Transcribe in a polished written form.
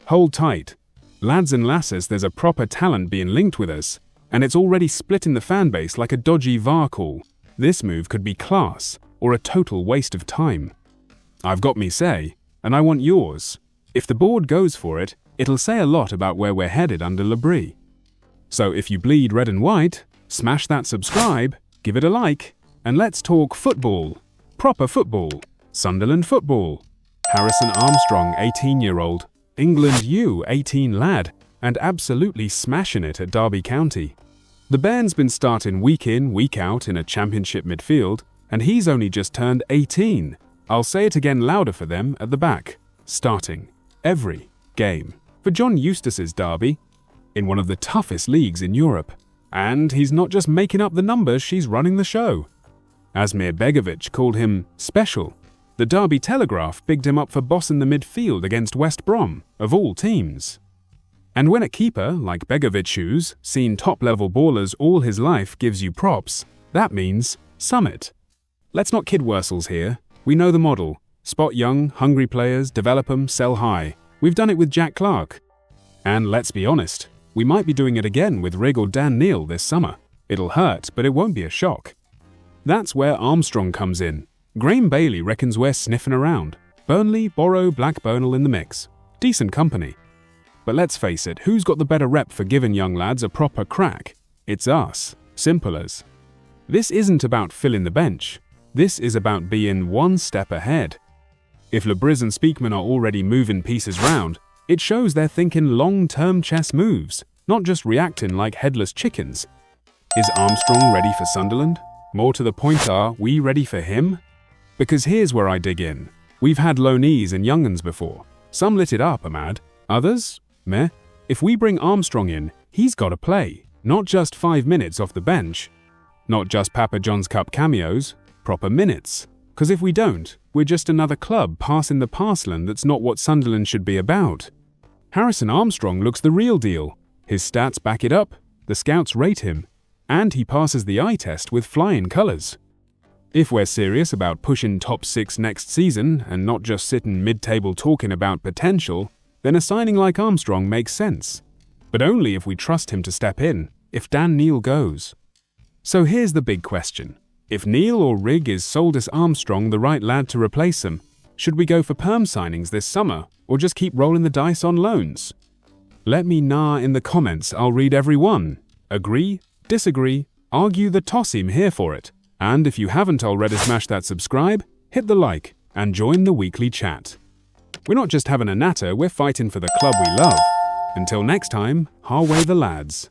Hold tight. Lads and lasses, there's a proper talent being linked with us, and it's already splitting the fanbase like a dodgy VAR call. This move could be class, or a total waste of time. I've got me say, and I want yours. If the board goes for it, it'll say a lot about where we're headed under Labrie. So if you bleed red and white, smash that subscribe, give it a like, and let's talk football. Proper football. Sunderland football. Harrison Armstrong, 18-year-old. England U18 lad, and absolutely smashing it at Derby County. The Bairn's been starting week in, week out in a championship midfield, and he's only just turned 18. I'll say it again louder for them at the back. Starting every game for John Eustace's Derby, in one of the toughest leagues in Europe. And he's not just making up the numbers, she's running the show. Asmir Begovic called him special. The Derby Telegraph bigged him up for bossing the midfield against West Brom, of all teams. And when a keeper, like Begovic, who's seen top-level ballers all his life, gives you props, that means summit. Let's not kid Wursels here. We know the model. Spot young, hungry players, develop them, sell high. We've done it with Jack Clark. And let's be honest, we might be doing it again with Rig or Dan Neil this summer. It'll hurt, but it won't be a shock. That's where Armstrong comes in. Graham Bailey reckons we're sniffing around. Burnley, Borough, Blackburn'll in the mix. Decent company. But let's face it, who's got the better rep for giving young lads a proper crack? It's us. Simple as. This isn't about filling the bench. This is about being one step ahead. If Labrie and Speakman are already moving pieces round, it shows they're thinking long-term chess moves, not just reacting like headless chickens. Is Armstrong ready for Sunderland? More to the point, are we ready for him? Because here's where I dig in. We've had loanees and young'uns before. Some lit it up, Ahmad. Others? Meh. If we bring Armstrong in, he's got to play. Not just 5 minutes off the bench. Not just Papa John's Cup cameos. Proper minutes. Because if we don't, we're just another club passing the parceland that's not what Sunderland should be about. Harrison Armstrong looks the real deal. His stats back it up. The scouts rate him. And he passes the eye test with flying colours. If we're serious about pushing top 6 next season and not just sitting mid-table talking about potential, then a signing like Armstrong makes sense. But only if we trust him to step in, if Dan Neil goes. So here's the big question. If Neil or Rig is sold as Armstrong the right lad to replace him, should we go for perm signings this summer or just keep rolling the dice on loans? Let me know in the comments, I'll read every one. Agree? Disagree? Argue the toss, I'm here for it. And if you haven't already smashed that subscribe, hit the like and join the weekly chat. We're not just having a natter, we're fighting for the club we love. Until next time, Harway the lads.